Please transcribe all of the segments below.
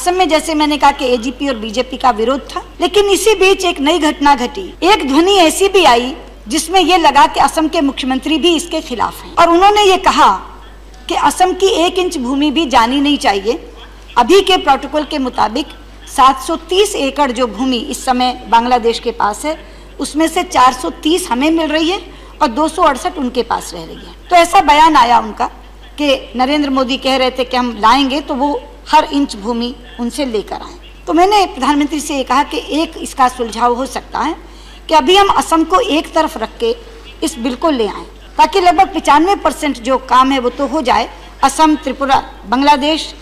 असम में जैसे मैंने कहा कि एजीपी और बीजेपी का विरोध था, लेकिन इसी बीच एक नई घटना घटी। एक ध्वनि ऐसी भी आई जिसमें यह लगा कि असम के मुख्यमंत्री भी इसके खिलाफ हैं और उन्होंने ये कहा कि असम की 1 इंच भूमि भी जानी नहीं चाहिए। अभी के प्रोटोकॉल के मुताबिक 730 एकड़ जो भूमि इस समय बांग्लादेश के पास है, उसमें से 430 हमें मिल रही है और 268 उनके पास रह रही है। तो ऐसा बयान आया उनका कि नरेंद्र मोदी कह रहे थे कि हम लाएंगे तो वो हर इंच भूमि उनसे लेकर आए। तो मैंने प्रधानमंत्री से ये कहा कि एक इसका सुलझाव हो सकता है कि अभी हम असम को एक तरफ रख के इस बिल को ले आएं, ताकि लगभग 95% जो काम है वो तो हो जाए। असम, त्रिपुरा, बांग्लादेश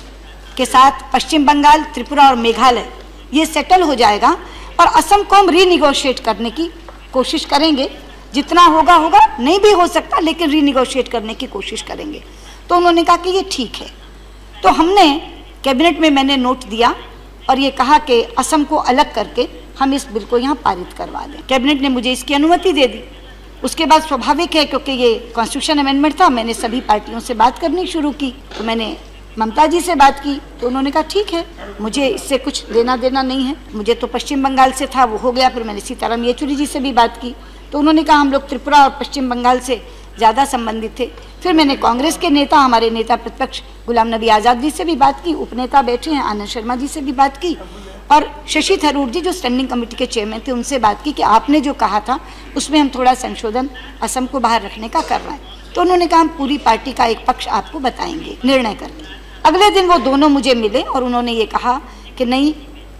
के साथ पश्चिम बंगाल, त्रिपुरा और मेघालय ये सेटल हो जाएगा और असम को हम रीनिगोशिएट करने की कोशिश करेंगे। जितना होगा होगा, नहीं भी हो सकता, लेकिन रीनिगोशिएट करने की कोशिश करेंगे। तो उन्होंने कहा कि ये ठीक है। तो हमने कैबिनेट में मैंने नोट दिया और ये कहा कि असम को अलग करके हम इस बिल को यहाँ पारित करवा दें। कैबिनेट ने मुझे इसकी अनुमति दे दी। उसके बाद स्वाभाविक है, क्योंकि ये कॉन्स्टिट्यूशन अमेंडमेंट था, मैंने सभी पार्टियों से बात करनी शुरू की। तो मैंने ममता जी से बात की तो उन्होंने कहा ठीक है, मुझे इससे कुछ लेना देना नहीं है, मुझे तो पश्चिम बंगाल से था, वो हो गया। फिर मैंने सीताराम येचुरी जी से भी बात की तो उन्होंने कहा हम लोग त्रिपुरा और पश्चिम बंगाल से ज़्यादा संबंधित थे। फिर मैंने कांग्रेस के नेता, हमारे नेता प्रतिपक्ष गुलाम नबी आज़ाद जी से भी बात की, उपनेता बैठे हैं आनंद शर्मा जी से भी बात की और शशि थरूर जी जो स्टैंडिंग कमेटी के चेयरमैन थे उनसे बात की कि आपने जो कहा था उसमें हम थोड़ा संशोधन असम को बाहर रखने का कर रहे हैं। तो उन्होंने कहा हम पूरी पार्टी का एक पक्ष आपको बताएंगे निर्णय करके। अगले दिन वो दोनों मुझे मिले और उन्होंने ये कहा कि नहीं,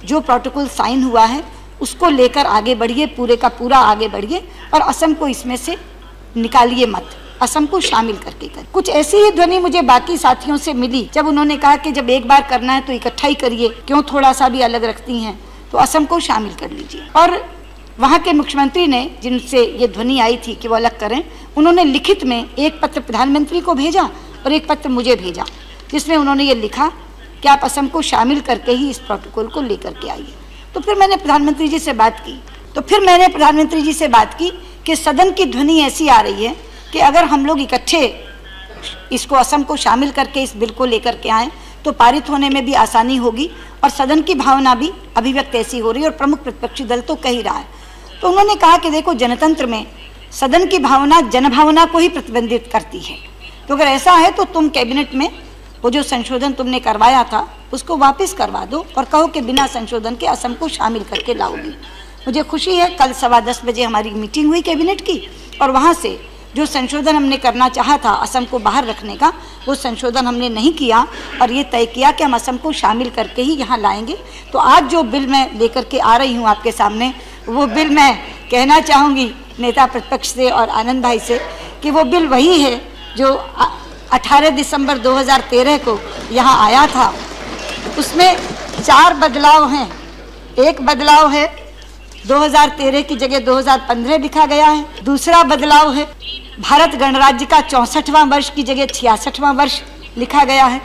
जो प्रोटोकॉल साइन हुआ है उसको लेकर आगे बढ़िए, पूरे का पूरा आगे बढ़िए और असम को इसमें से निकालिए मत, असम को शामिल करके कर। कुछ ऐसी ही ध्वनि मुझे बाकी साथियों से मिली जब उन्होंने कहा कि जब एक बार करना है तो इकट्ठा ही करिए, क्यों थोड़ा सा भी अलग रखती हैं, तो असम को शामिल कर लीजिए। और वहाँ के मुख्यमंत्री ने, जिनसे ये ध्वनि आई थी कि वो अलग करें, उन्होंने लिखित में एक पत्र प्रधानमंत्री को भेजा और एक पत्र मुझे भेजा, जिसमें उन्होंने ये लिखा कि आप असम को शामिल करके ही इस प्रोटोकॉल को लेकर के आइए। तो फिर मैंने प्रधानमंत्री जी से बात की कि सदन की ध्वनि ऐसी आ रही है कि अगर हम लोग इकट्ठे इसको असम को शामिल करके इस बिल को लेकर के आएँ तो पारित होने में भी आसानी होगी और सदन की भावना भी अभिव्यक्त ऐसी हो रही है और प्रमुख प्रतिपक्षी दल तो कह ही रहा है। तो उन्होंने कहा कि देखो, जनतंत्र में सदन की भावना जनभावना को ही प्रतिबंधित करती है, तो अगर ऐसा है तो तुम कैबिनेट में वो जो संशोधन तुमने करवाया था उसको वापस करवा दो और कहो कि बिना संशोधन के असम को शामिल करके लाओगी। मुझे खुशी है, कल 10:15 बजे हमारी मीटिंग हुई कैबिनेट की और वहाँ से जो संशोधन हमने करना चाहा था असम को बाहर रखने का, वो संशोधन हमने नहीं किया और ये तय किया कि हम असम को शामिल करके ही यहाँ लाएंगे। तो आज जो बिल मैं लेकर के आ रही हूँ आपके सामने, वो बिल मैं कहना चाहूँगी नेता प्रतिपक्ष से और आनंद भाई से कि वो बिल वही है जो 18 दिसंबर 2013 को यहाँ आया था। उसमें 4 बदलाव हैं। एक बदलाव है 2013 की जगह 2015 लिखा गया है। दूसरा बदलाव है भारत गणराज्य का 64वां वर्ष की जगह 66वां वर्ष लिखा गया है।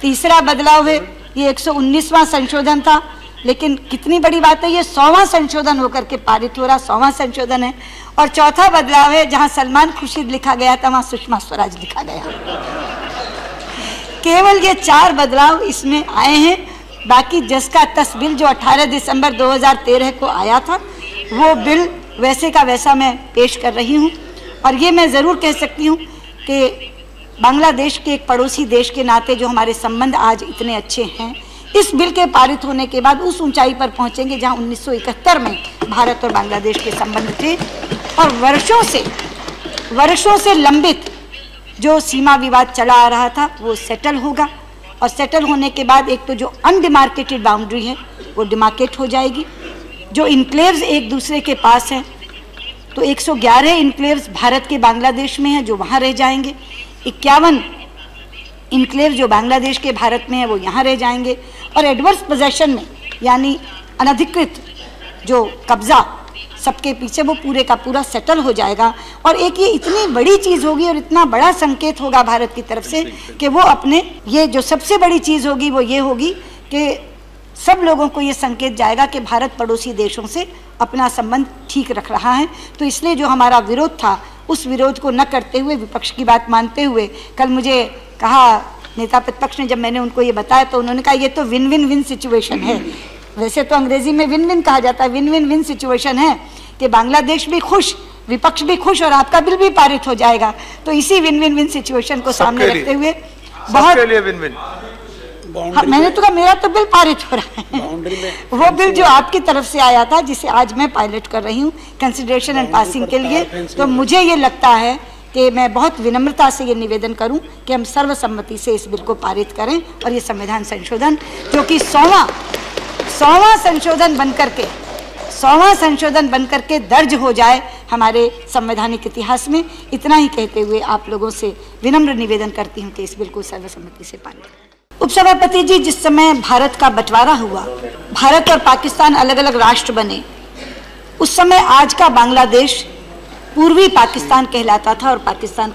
तीसरा बदलाव है, ये 119वां संशोधन था, लेकिन कितनी बड़ी बात है, ये 100वां संशोधन होकर के पारित हो रहा, 100वां संशोधन है। और चौथा बदलाव है, जहां सलमान खुर्शीद लिखा गया था वहां सुषमा स्वराज लिखा गया। केवल ये 4 बदलाव इसमें आए हैं। बाकी जस का तस बिल जो 18 दिसंबर 2013 को आया था, वो बिल वैसे का वैसा मैं पेश कर रही हूँ। और ये मैं ज़रूर कह सकती हूँ कि बांग्लादेश के एक पड़ोसी देश के नाते जो हमारे संबंध आज इतने अच्छे हैं, इस बिल के पारित होने के बाद उस ऊंचाई पर पहुंचेंगे जहां 1971 में भारत और बांग्लादेश के संबंध थे। और वर्षों से लंबित जो सीमा विवाद चला आ रहा था वो सेटल होगा और सेटल होने के बाद एक तो जो अनडिमार्केटेड बाउंड्री है वो डिमार्केट हो जाएगी। जो इनक्लेव्स एक दूसरे के पास हैं, तो 111 इनक्लेव्स भारत के बांग्लादेश में हैं जो वहाँ रह जाएंगे। 51 इनक्लेव जो बांग्लादेश के भारत में है वो यहाँ रह जाएंगे। और एडवर्स पोजेशन में, यानी अनधिकृत जो कब्जा सबके पीछे, वो पूरे का पूरा सेटल हो जाएगा। और एक ये इतनी बड़ी चीज़ होगी और इतना बड़ा संकेत होगा भारत की तरफ से कि वो अपने, ये जो सबसे बड़ी चीज़ होगी वो ये होगी कि सब लोगों को ये संकेत जाएगा कि भारत पड़ोसी देशों से अपना संबंध ठीक रख रहा है। तो इसलिए जो हमारा विरोध था, उस विरोध को न करते हुए, विपक्ष की बात मानते हुए, कल मुझे कहा नेता प्रतिपक्ष ने, जब मैंने उनको ये बताया तो उन्होंने कहा ये तो विन विन विन सिचुएशन है। वैसे तो अंग्रेजी में विन विन कहा जाता है, विन विन विन सिचुएशन है कि बांग्लादेश भी खुश, विपक्ष भी खुश और आपका बिल भी पारित हो जाएगा। तो इसी विन विन विन सिचुएशन को सामने रखते हुए बहुत विन विन, हाँ, मैंने तो कहा मेरा तो बिल पारित हो रहा है। वो बिल जो आपकी तरफ से आया था, जिसे आज मैं पायलट कर रही हूँ कंसिडरेशन एंड पासिंग के लिए, तो मुझे ये लगता है कि मैं बहुत विनम्रता से ये निवेदन करूं कि हम सर्वसम्मति से इस बिल को पारित करें और ये संविधान संशोधन जो कि 100वां संशोधन बनकर के दर्ज हो जाए हमारे संवैधानिक इतिहास में। इतना ही कहते हुए आप लोगों से विनम्र निवेदन करती हूं कि इस बिल को सर्वसम्मति से पारित। उपसभापति जी, जिस समय भारत का बंटवारा हुआ, भारत और पाकिस्तान अलग अलग राष्ट्र बने, उस समय आज का बांग्लादेश पूर्वी पाकिस्तान कहलाता था और पाकिस्तान